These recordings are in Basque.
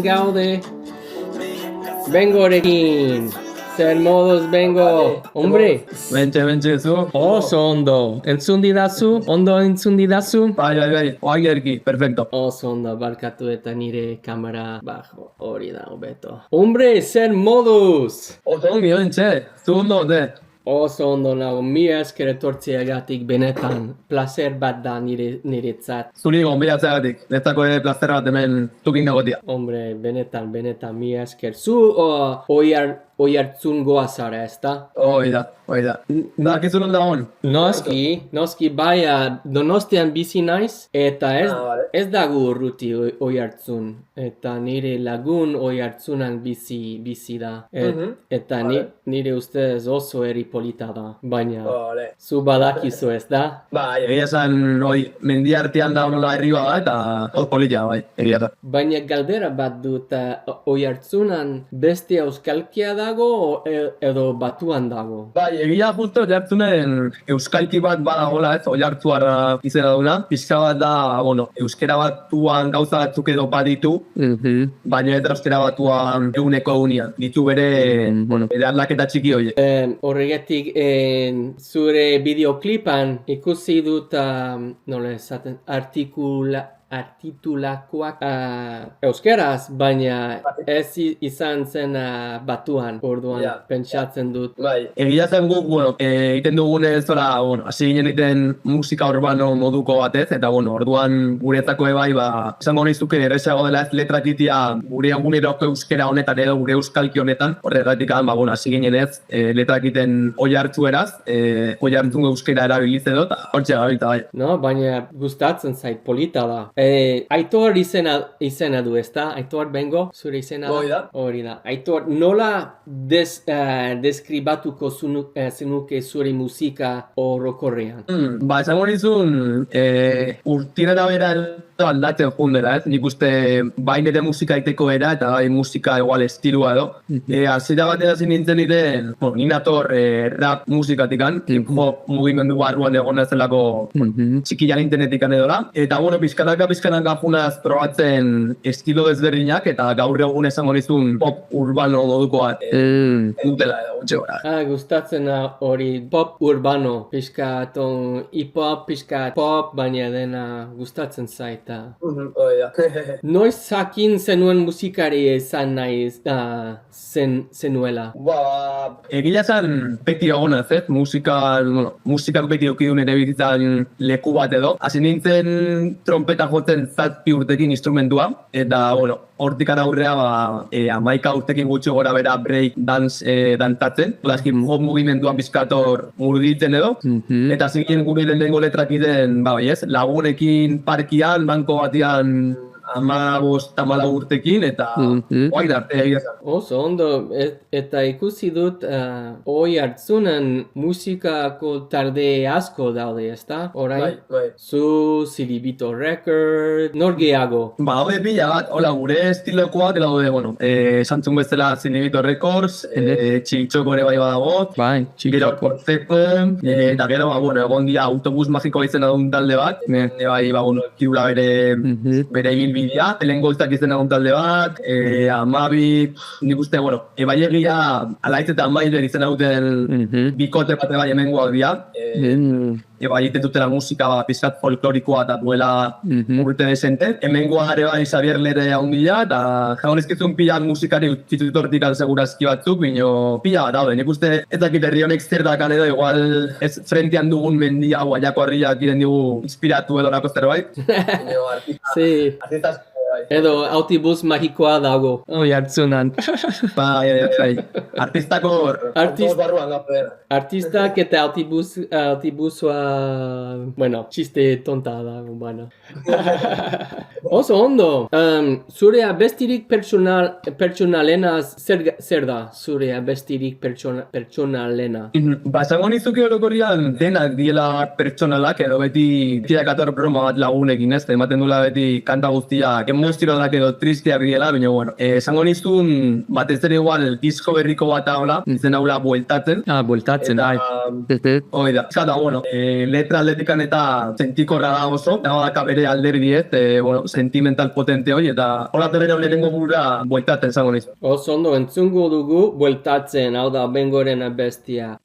Gaude, Bengorekin, zer moduz bengo, hombre, Bentxe, zu. oso ondo, entzun didazu, ondo entzun didazu? Bai, oagerki, perfecto. Oso ondo, barkatu eta nire kamera bajo, hori da, hobeto. Hombre, zer moduz? Oso ongi, bentxe, zu ondo, ote? Oso ondo nago, mila esker etortzeagatik benetan, placer bat da niretzat. Zuri gonbidatzeagatik, netzako ere plazera bat hemen tukin dagotia. Hombre, benetan, mila esker. Zu oihartzun goa zara, ezta? Hoi da. Dakizu non dagoen? Noski, bai, Donostian bizi naiz, eta vale. ez dago urruti oihartzun. Eta nire lagun oihartzunan bizi da. Eta nire ustez oso eri polita da. Baina, zu badakizu ez da? Bai, egia esan, mendi artean da honola herri bat, eta hor polita, bai, egia da. Baina galdera bat dut, oihartzunan beste euskalkia dago edo batuan dago? Bai, egia justo jartzunen euskalki bat badagola ez, oihartzuarra izena duna. Pixka bat da, euskera batuan gauza batzuk edo baditu, baina eta euskera batuan eguneko egunean. Ditu bere aldaketa txiki horiek. Horregatik, zure bideoklipan ikusi dut, nola esaten, artitulakoak euskeraz, baina ez izan zen batuan, orduan pentsatzen dut. Bai, egia zen guk, egiten dugunez, hasi ginen egiten musika urbano moduko batez, eta orduan guretzako ebai, esango nizuke erresago dela ez letra egitea gure eguneroko euskera honetan edo gure euskalki honetan, horregatik hasi ginen ez letra egiten oihartzueraz, oihartzun euskera erabilitzen dut, hortxe gabiltza bai. No, baina gustatzen zait, polita da. Aitor izena du, ezta? Aitor bengo, zure izena da? Hori da. Aitor, nola deskribatuko zenuke zure musika orokorrean? Esango nizun, urtirera bera aldatzen jundela, ez? Nik uste bai nire musika egiteko era eta bai musika igual estilua edo. Hasiera batera zin nintzen ni nator rap musikatikan, hip-hop mugimendu barruan egon zelako txikian internetikan edola. Eta pizkanaka junaz probatzen estilo desberdinak eta gaur egun esango nizun pop urbano moduko bat dutela edo gutxe gora. Gustatzen hori pop urbano, pixkat hip-hop, pixkat pop, baina dena gustatzen zaita. Noiz jakin zenuen musikari izan nahi zenuela? Egia zen beti egonaz, musikak beti okidun ere bizitzan leku bat edo. Hasi nintzen trompeta jotzen 7 urtekin instrumentua, eta hortik aurrea 11 urtekin gutxi gora bera break dance dantzatzen. Hop mugimenduan bizkator murgitzen edo. Eta zikin gure lehenengo letrak iten, lagunekin parkian, banko batian 15-14 urtekin, eta guai darte egia zen. Oso ondo, eta ikusi dut oihartzunen musikako talde asko daude, ezta? Orain? Bai. Zu, Ziribito Record, nor gehiago? Haude pila bat, gure estilokoak daude, santzun bezala Ziribito Records, Txintxoko ere bai badago, gero Kortzepen, eta gero, egon dia autobus magiko izena duen talde bat, bai, kidula bere bidea, telengoltzak izena duen talde bat, Amabi, nik uste, bai egia alaitz eta Amailer izena duten bikote bat bai hemengoak dira. Bai egiten dutela musika pizkat folklorikoa eta duela urte desente. Hemengoa ere bai Xabier Lere haundila, eta jago nizkizun pila musikari utzitut hortik segurazki batzuk, bino pila bat daude. Nik uste ez dakit herri honek zer dakan edo, igual ez frentean dugun mendia guaiako harriak iren digu inspiratu edo lako zerbait. Edo autobus magikoa dago. Oihartzunan. Bai. Artistako barruan gaper. Artistak eta autobusua... txiste tonta da, Oso ondo. Zure abestirik pertsonalena zer da? Zure abestirik pertsonalena? Esango nizuke orokorrian denak diela pertsonalak edo beti tiakator broma bat lagunekin, ez? Ematen dula beti kanta guztiak, emotzionalak edo tristeak direla, baina bueno, esango nizun, batez ere igual, disko berriko bat haula, nintzen haula bueltatzen. Bueltatzen, bai. Hoi da, eta bueno, letra atletikan eta sentikorra da oso, eta badaka bere alderdi ez, bueno, sentimental potente hoi, eta hola terrena lehenengo gura bueltatzen esango nizun. Oso ondo, entzungo dugu bueltatzen, hau da, Bengoren abestia.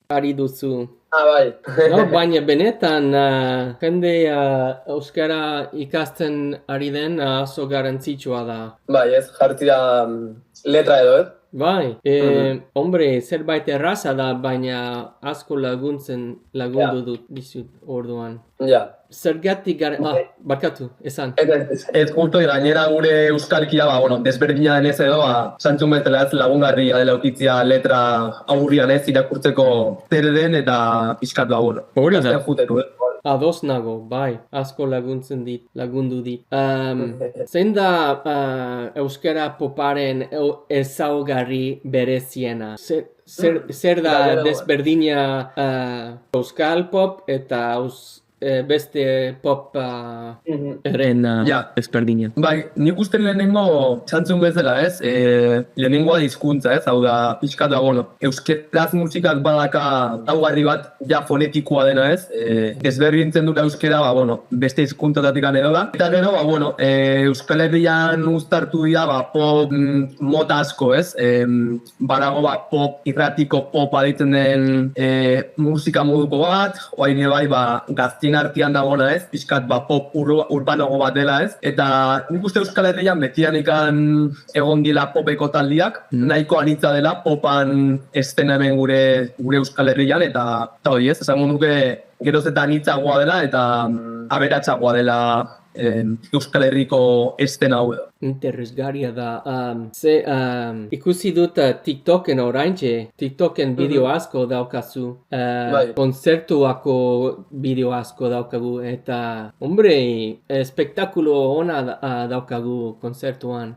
Ari duzu. Bai. No, baina benetan, jende euskara ikasten ari den oso garantzitsua da. Bai, ez, jartzia letra edo, ez? Bai, hombre, zerbait erraza da, baina asko lagundu dut dizut orduan. Ja. Zergatik barkatu, esan. Ez justo, gainera gure euskalkia, bueno, desberdina denez edo, santzun betela ez lagungarria dela ukitzia letra aurrian ez irakurtzeko zer den eta pixkat da, bueno. Hori da. Ados nago, bai, asko lagundu dit. Zein da euskara poparen ezaugarri bereziena? Zer da desberdina euskal pop eta beste pop eren ezberdina? Bai, nik uste lehenengo txantzun bezala ez, lehenengoa hizkuntza ez, hau da, pixkat da, bueno, euskeraz musikak badaka daugarri bat ja fonetikoa dena ez, desberdintzen dut euskera, bueno, beste hizkuntzatatik edo da. Eta gero, bueno, Euskal Herrian uztartu dira, pop mota asko ez, barago pop, irratiko pop aditzen den musika moduko bat, oain bai, gaztien artean dagoena ez, pixkat pop urbanogo bat dela ez, eta nik uste Euskal Herrian betianikan egon dila popeko taldiak, nahiko anitza dela popan estena hemen gure Euskal Herrian, eta hori ez, esango nuke geroz eta anitzagoa dela, eta aberatsagoa dela Euskal Herriko estena hau edo. Interesgarria da. Ikusi dut TikToken oraintxe, TikToken bideo asko daukazu, konzertuako bideo asko daukagu, eta, hombre, espektakulo ona daukagu konzertuan.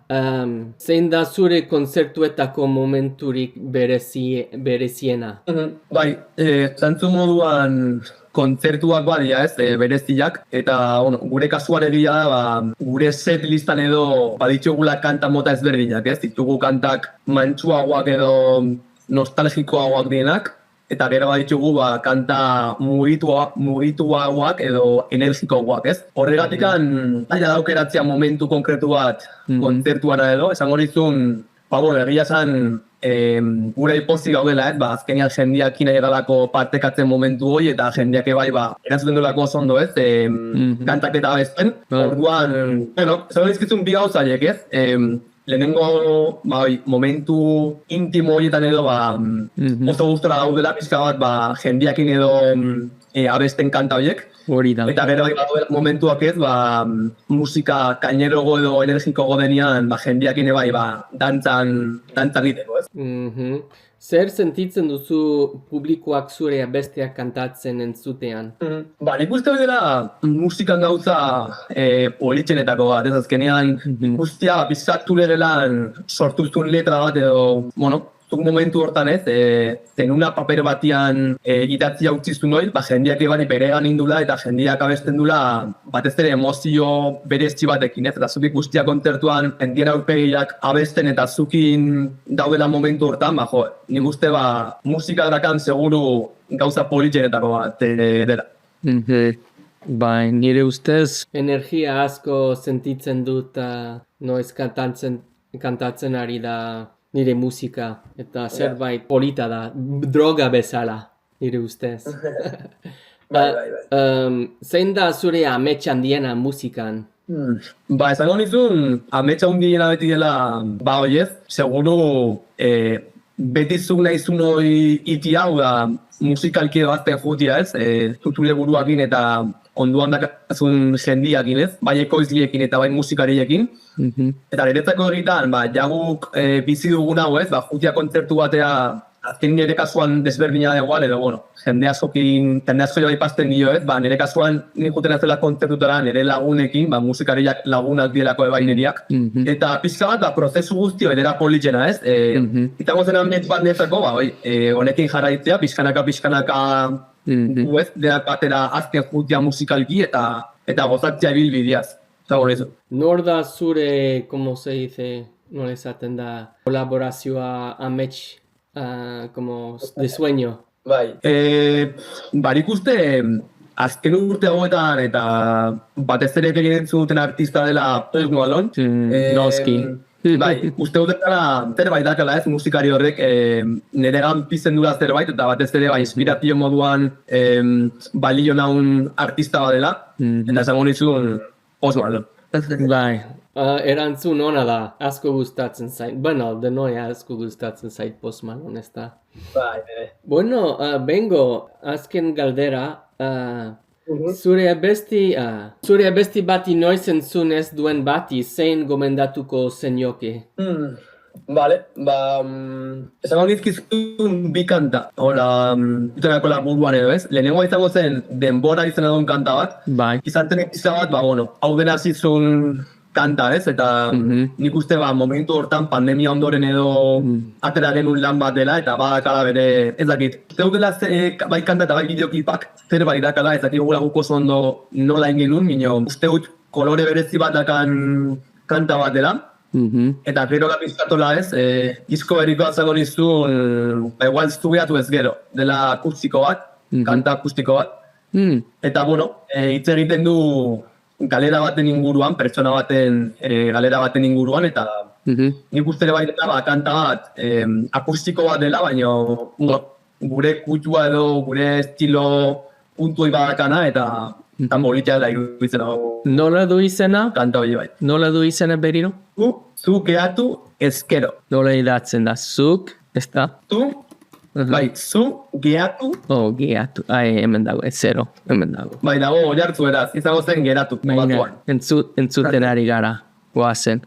Zein da zure konzertuetako momenturik bereziena? Bai, zantzu moduan kontzertuak badia ez, bereziak, eta gure kasuan egia da, gure set listan edo baditugula kanta mota ezberdinak ez, ditugu kantak mantsuagoak edo nostalgikoagoak dienak, eta gero baditugu kanta mugituagoak edo energikoagoak ez. Horregatikan, daukeratzea momentu konkretu bat kontzertuara edo, esango nizun, egia esan, gure hipozi gaudela, azkenean jendeak egalako partekatzen momentu hori, eta jendeak erantzuten duelako oso ondo ez, kantak eta abesten. Orduan, esango nizkizun bi gauzaiek ez, lehenengo momentu intimo horietan edo oso gustora daudela pixka bat jendeakin edo abesten kanta horiek. Eta gero momentuak ez, musika kainerogo edo energikogo denean jendeakin dantzan egiteko ez. Zer sentitzen duzu publikoak zure abesteak kantatzen entzutean? Nik uste dela musikan gauza politxenetako bat, ez azkenean guztia bizkatu legelan sortuzun letra bat edo, zuk momentu hortan ez, zenuna paper batian idatzia utzizu noiz, jendeak eban beregan indula eta jendeak abesten dula batez ere emozio berezti batekin, ez? Eta zuk ikustia kontzertuan jendien aurpegiak abesten eta zukin daudela momentu hortan, nik uste musika dakan seguru gauza politxenetako bat dela. Bai, nire ustez energia asko sentitzen dut noiz kantatzen ari da nire musika eta zerbait polita da, droga bezala, nire ustez. Zein da zure amets handiena musikan? Esango nizun, amets handiena beti dela, oiez, seguru beti zuk nahizun hori iti hau da musikalki bazten jutia ez, zure buruakin eta onduan dakazun jendiakin ez, bai ekoizliekin eta bai musikariekin. Eta niretzako egiten, jaguk bizi dugun hau ez, jutia kontzertu batea azken nire kasuan desberdina da igual, edo, jende askokin, jende asko joa ipazten dio ez, nire kasuan nire juten azela kontzertutara nire lagunekin, musikariak lagunak dielako ebaineriak. Eta pizka bat, prozesu guztio edera politxena ez, itango zen amets bat nezako, honekin jarraitzea, pizkanaka denak batera azken jutia musikalki eta gozatzea bilbideaz. Nor da zure, como se dice, nola esaten da, kolaborazioa amets como de sueño? Barik uste, azken urte hauetan eta batez ere egiten zuten artista dela Post Malone. Noski. Uste dutela zerbait dakala ez, musikari horrek niregan pizten dula zerbait eta batez ere inspirazio moduan balio naun artista bat dela. Eta esango nizun Post Malone. Erantzun hona da, asko gustatzen zait. Bueno, denoi asko gustatzen zait Post Malone, ez da. Bueno, bengo, azken galdera. Zure abesti bati noiz entzun ez duen bati, zein gomendatuko zenioke? Esango nizkizun bi kanta. Hola, itenako laburuan edo ez. Lehenengo izango zen denbora izan edun kanta bat. Izan zen izan bat, hau dena zizun kanta ez, eta nik uste momentu hortan pandemia ondoren edo atera genuen lan bat dela, eta badakala bere, ez dakit. Zeu dela bai kanta eta bai bideoklipak zerbait dakala, ez dakit gula guko ondo nola ingenun, uste dut kolore berezi bat dakan kanta bat dela. Eta gero gabizkatola ez, disko berrikoa zago nizun, igual zubiatu ez gero, dela akustiko bat, kanta akustiko bat. Eta hitz egiten du galera baten inguruan, pertsona baten galera baten inguruan, eta nik uste ere baita kanta bat akustiko bat dela, baina gure kutua edo gure estilo puntuoi badakana, eta bolitea dela iruditzen hau. Nola du izena? Kanta hori bai. Nola du izena berriro? Zu geatu ezkero. Nola idatzen da? Zuk, ez da? Zu geatu. Geatu. Hemen dago, ezero, hemen dago. Dago oiartzu eraz, izango zen geratu. Entzuten ari gara, guazen.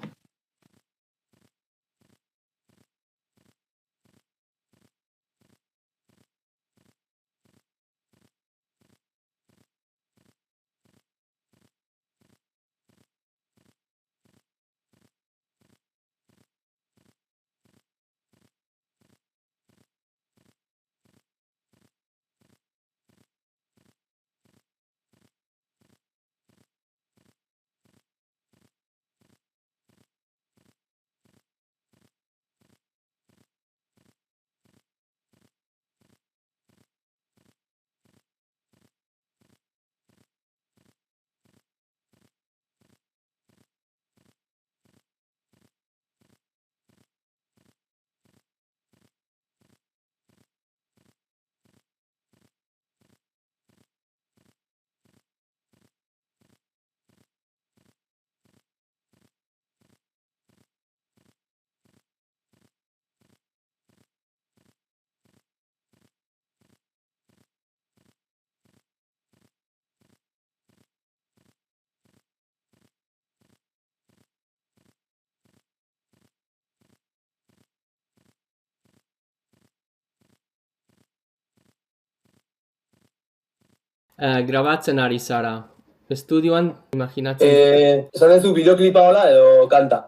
Grabatzen ari zara. Estudioan, imaginatzen. Esan ez du bideoklipa hola edo kanta?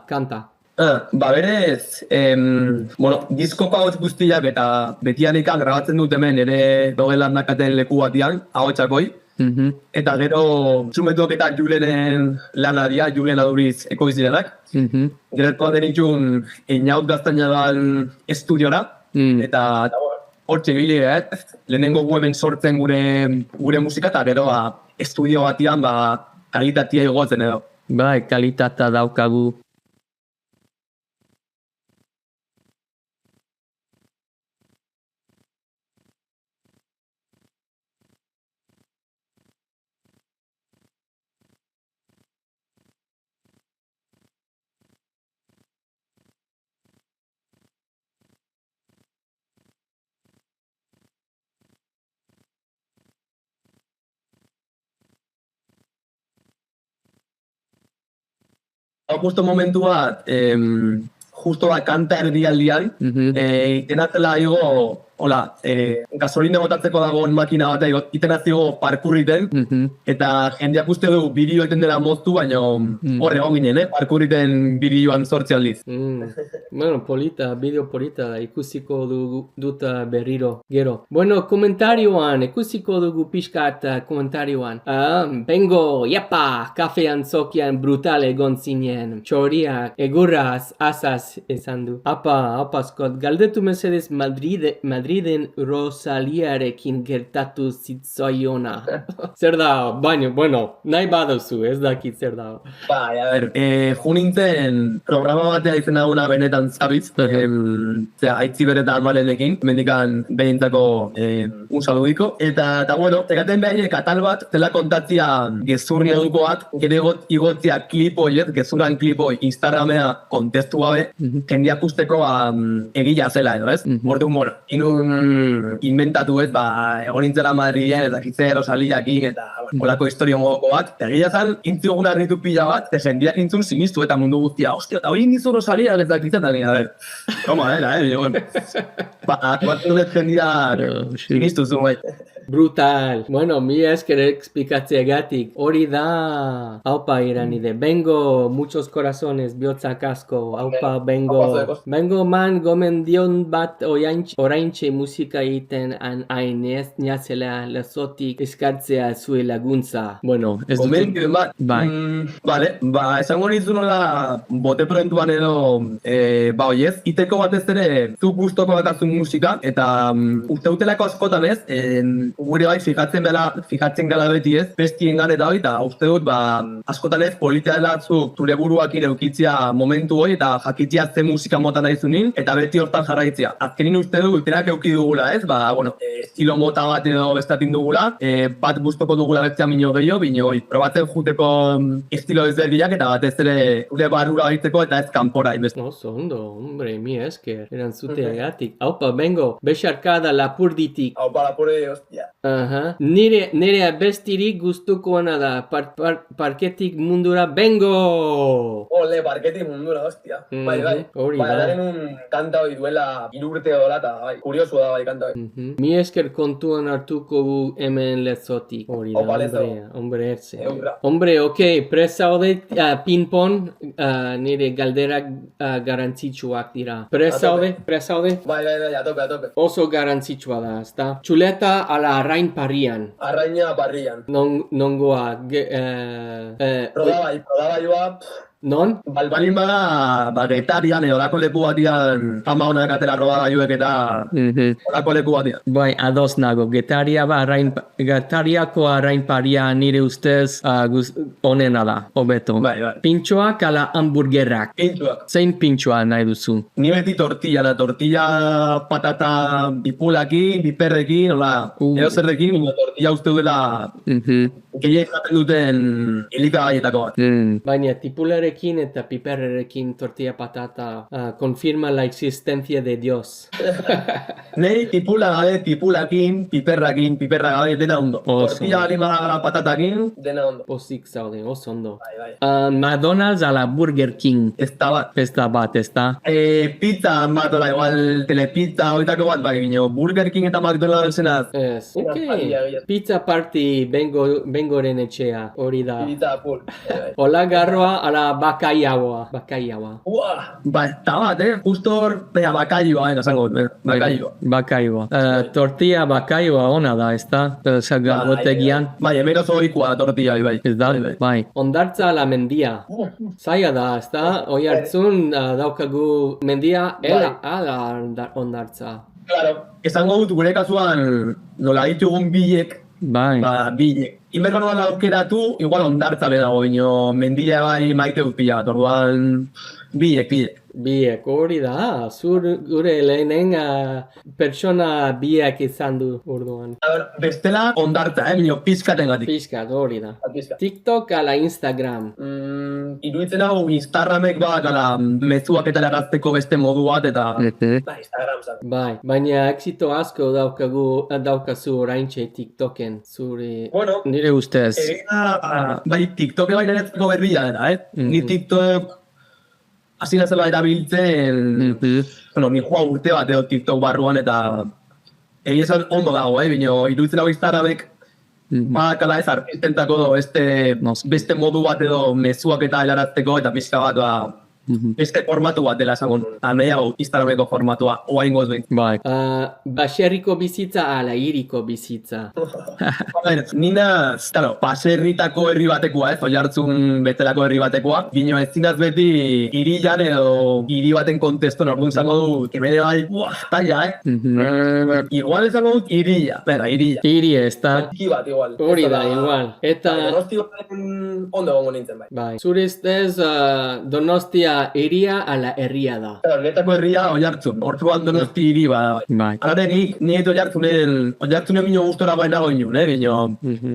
Kanta. Berez, diskoko hau guztiak eta betianekan grabatzen dut hemen ere dogelan nakaten leku batian, hau txakoi. Eta gero, txumetuak eta Julenen lana dia, Julen aduriz ekoizirenak. Gero denitxun, inaut gaztainadan estudiora. Eta hortxe gile, lehenengo hemen sortzen gure musika, eta gero estudio batian kalitatea igotzen edo. Bai, kalitatea daukagu. Justo momentu bat, justo kanta erdialdian, itenatela igo, gasolina botatzeko dagoen makina bat, itenazio parkurriten, eta jendeak uste du bideo eten dela moztu, baina horre hon ginen, parkurriten bideoan sortze aldiz. Bueno, bideo polita, ikusiko dut berriro, gero. Bueno, komentarioan, ikusiko dugu pixkat komentarioan. Bengo, japa, kafe antzokian brutal egon zinen. Txoriak, egurraz, azaz esan du. Apa, Scott, galdetu mesedez Madriden Rosaliarekin gertatu zitzoiona. Zer da, baina, bueno, nahi baduzu, ez dakit zer da. Bai, a ber, junintzen programa batea izan daguna benetan zabitz, haitzi beretan malenekin, mendikan behintzako un saludiko. Eta bueno, egaten behin katal bat, zela kontatzia gezurri eduko bat, gero igotzia klipoiet, gezuran klipoi Instagramea kontestu gabe, jendeak usteko egila zela edo, ez? Mortu humor, inventatu ez, egon nintzela Madrilen, eta kitzer osaliakin, eta kolako historio mogoko bat. Egia zan, intzigun arnitu pila bat, jendeak nintzun sinistu eta mundu guztia. Ostia, eta hori nintzun osaliak eta kitzetan nina, Roma, bat dut jendeak sinistu zuen, Brutal. Bueno, mi esker esplikatzeagatik. Hori da. Aupa iranide. Bengo, muchos corazones, bihotzak asko. Aupa, bengo. Bengo man gomendion bat oraintxe musika egiten hain ez niazela lezotik eskatzea zue laguntza. Bueno, ez dut. Gomendion bat? Bai. Vale, esango nintzun nola bote proentuan edo oiez, iteko batez ere zu gustoko batazun musika, eta uste utelako askotan ez, gure bai fijatzen gala beti ez, bestien gan eta hori, eta uste dut, askotan ez, politia dela zure buruak ireukitzia momentu hori, eta jakitzia ze musika mota nahi zunin, eta beti hortan jarraitzia. Azkenin uste dut, tenak euki dugula ez, estilo mota bat edo bestatin dugula, bat gustoko dugula betzea minio gehiago, bino hori, probatzen juteko estilo ezberdinak, eta batez ere gure barrura gaitzeko, eta ez kanpora inbeste. Oso ondo, hombre, mi esker, erantzuteagatik. Aupa, bengo, besarkada lapurditik. Aupa, lapurdi, hostia. Nire abestirik gustukoena da, parketik mundura, bengo! Ole, parketik mundura, hostia. Bai, hori da. Daren un kanta hori duela irurte dola, eta kuriosua da bai kanta hori. Mi esker kontuan hartuko gu hemen lezotik. Hori da, hombre ertze. Hombre, presaude, ping-pong, nire galderak garantzitsuak dira. Presaude? Bai, a tope. Oso garantzitsua da, ezta? Txuleta ala arrain parrian. Arraina parrian. Nongoa, Prodaba joa... Non? Balbalin bada, getarian edo lako leku batian fama honak atela roba gaiuek eta olako leku batian. Bai, ados nago. Getariako arrain paria nire ustez onena da, hobeto. Bai. Pintxoak ala hamburgerrak? Pintxoak. Zein pintxoa nahi duzu? Ni beti tortilla patata bipulakin, piperrekin, edo zerrekin, tortilla uste duela gehiak jaten duten elikagaietako bat. Baina, tipularekin eta piperrekin tortilla patata confirma la existencia de Dios. Nei tipula gabe, tipulakin, piperrakin, piperra gabe, dena ondo. Tortilla gabe patatakin, dena ondo. Posik zaude, oso ondo. Bai. McDonald's ala Burger King? Ez da bat. Pizza bat, igual telepizza horitako bat, bai, Burger King eta McDonald'sena. Ez, Pizza party, bengo Igoren etxea, hori da. Ibiza full. Olagarroa ala bakaiaua. Ba, eta bat, justo hor, bakaioa, esango dut, Bakaiua. Tortilla bakaiua ona da, ez da? Zagarrotegian. Bai, hemen oso ohikoa tortilla, bai. Ez da, bai. Ondartza ala mendia. Zaila da, ez da? Oi hartzun daukagu mendia, ala ondartza. Claro. Esango dut gure kasuan, nola ditugun bilek, Bai. Bilek. Inberko nola aukeratu, igual ondartza bedago, bino mendia bai maite dut pila bat, orduan bilek. Biek, hori da, zur gure lehenen pertsona biek izan du orduan. Bestela ondartza, bino pizkaten gatik. Pizkat, hori da. TikTok ala Instagram. Iruditzen hau Instagramek bat, ala mezuak eta larazteko beste modu bat, eta... Instagram zan. Bai, baina exito asko daukazu oraintxe TikToken, zure... Bueno, nire ustez. Bai, TikTok bai niretzako berbila dena, Ni TikTok... Hasi nazela erabiltzen... Ni joa urte bat edo TikTok barruan, eta... Egia esan ondo dago, bino iruditzen hau Instagramek... Kala ez artistentako beste modu bat edo mezuak eta helarazteko, eta pizka bat, beste formatu bat dela esango nuen. Nahiago Instagrameko formatua, oain gozbein. Bai. Baserriko bizitza ala hiriko bizitza. Nina, baserritako herri batekoa, Oiartzun betelako herri batekoa. Bino ez zinaz beti hirian edo hiri baten konteston orduan zango du, kemene bai, taia, Igual esango dut hiria. Hiria. Hiria, ez da. Tiki bat, igual. Hori da, igual. Eta... Donosti ondo gongo nintzen bai. Bai. Zuristez, Donostia hiria ala herria da. Netako herria Oiartzun, Ortuan Donosti hiri bada. Bai. Alare ni Oiartzunen bino gustora baina goinun, bino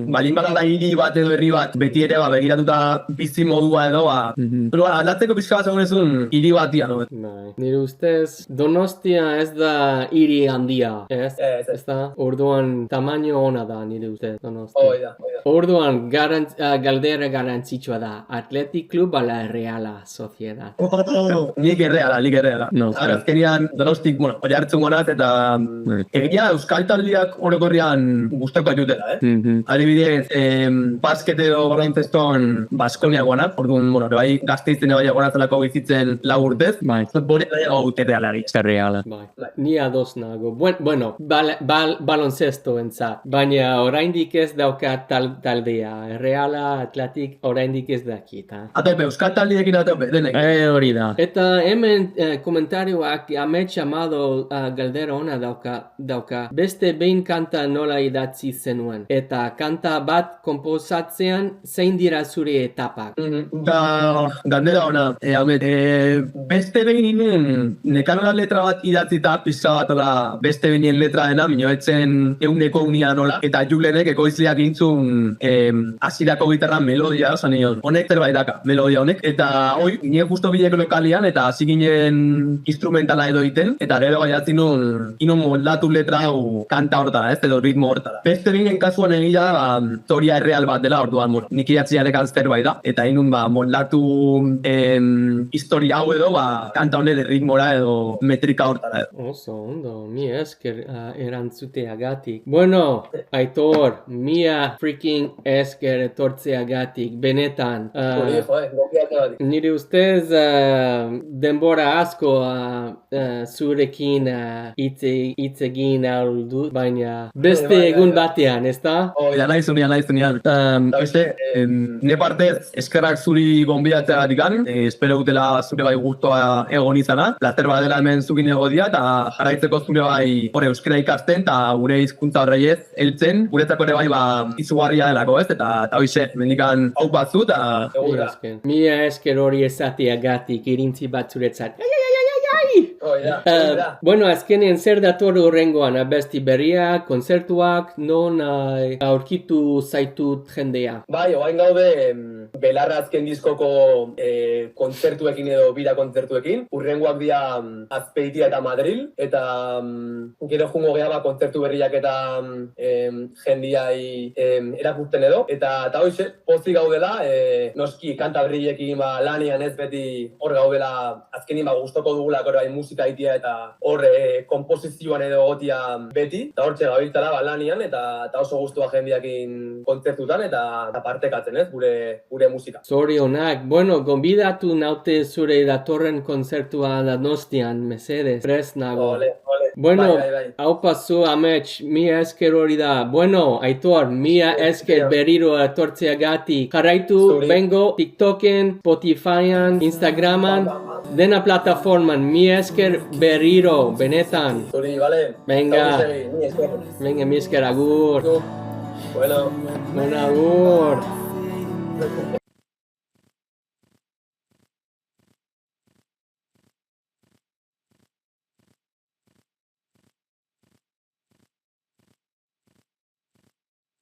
balin bada da hiri bat edo herri bat, beti ere begiratuta bizi modua edo, pero aldatzeko pizka bat zagonezun hiri batia, no? Bai. Nire ustez, Donostia ez da hiri handia, ez? Ez da? Orduan tamaino ona da nire ustez, Donostia. Hoi da. Orduan galdera garantzitsua da, Athletic Club ala Reala Sociedad. Nik erreala. No, azkenian Donostik, Oiartzun gonat, eta egia euskal taldiak orokorrian guztako atutela, Adibidez, basket edo balontzeston Baskonia gonat, orduan, bai gazteitzen bai gonatzelako bizitzen 4 urtez, bore dago uterealari. Reala. Bai. Ni ados nago. Bueno, baloncesto entzat, baina oraindik ez dauka taldea. Reala, Athletic, oraindik ez dakit. Atope, euskal taldiekin atope, denek. Hori da. Eta hemen komentarioak amets amado galdera ona dauka. Beste behin kanta nola idatzi zenuen. Eta kanta bat komposatzean zein dira zure etapak. Galdera ona. Beste behin nekarola letra bat idatzita pizka bat da beste behin letra dena, minoetzen euneko unia nola. Eta Julenek ekoizleak gintzun hasirako gitarra melodia, osan nion. Honek zerbait daka, melodia honek. Eta hoi, nire justo bileko lokalian, eta hasi ginen instrumentala edo iten, eta gero gaiatzen inun moldatu letra hau kanta hortara, edo ritmo hortara. Beste binen kasuan egia da, historia erreal bat dela orduan, nik idatziarek zerbait da, eta inun moldatu historia hau edo, kanta honen ritmora edo metrika hortara edo. Oso, ondo, mi esker erantzuteagatik. Bueno, Aitor, mia freaking esker etortzeagatik, benetan. Nire ustez denbora asko zurekin hitz egin ahal dut, baina beste egun batean, ez da? Ja, nahi zunean. Ne partez, eskerrak zuri gonbidatzea digan, espero gutela zure bai gustoa egon izana, laster bat dela hemen zukin egodia, eta jarraitzeko zure bai euskera ikasten, eta gure hizkuntza horreiez heltzen, guretzako ere bai izugarria delako, ez? Eta hoize, mendikan hau batzu, eta... Mila esker hori esateagatik irintzi bat zuretzat. Bueno, azkenean zer dator horrengoan, abesti berriak, konzertuak, non aurkitu zaitut jendea? Bai, oain gaude Belarra azken diskoko kontzertuekin edo bira kontzertuekin. Urrengoak dira Azpeitia eta Madril, eta gero jungo geha kontzertu berriak eta jendiai erakusten edo. Eta hoize, pozik gaudela, noski kanta berriekin lanean ez beti hor gaudela azkenin gustoko dugula bai musika musika itia eta hor komposizioan edo gotia beti, eta hor txegabiltzala lanian eta oso guztua jendeakin kontzertutan eta partekatzen, ez, gure musika. Zorionak, bueno, gonbidatu naute zure datorren kontzertua Donostian, mesedez, prest nago. Bueno, hau pasu amets, mia esker hori da. Bueno, Aitor, mia esker berriro etortzeagatik. Jarraitu, bengo, TikToken, Spotifyan, Instagraman, dena plataforman, mia esker berriro, benetan. Zuri, bale? Venga, mi esker agur. Bueno, agur.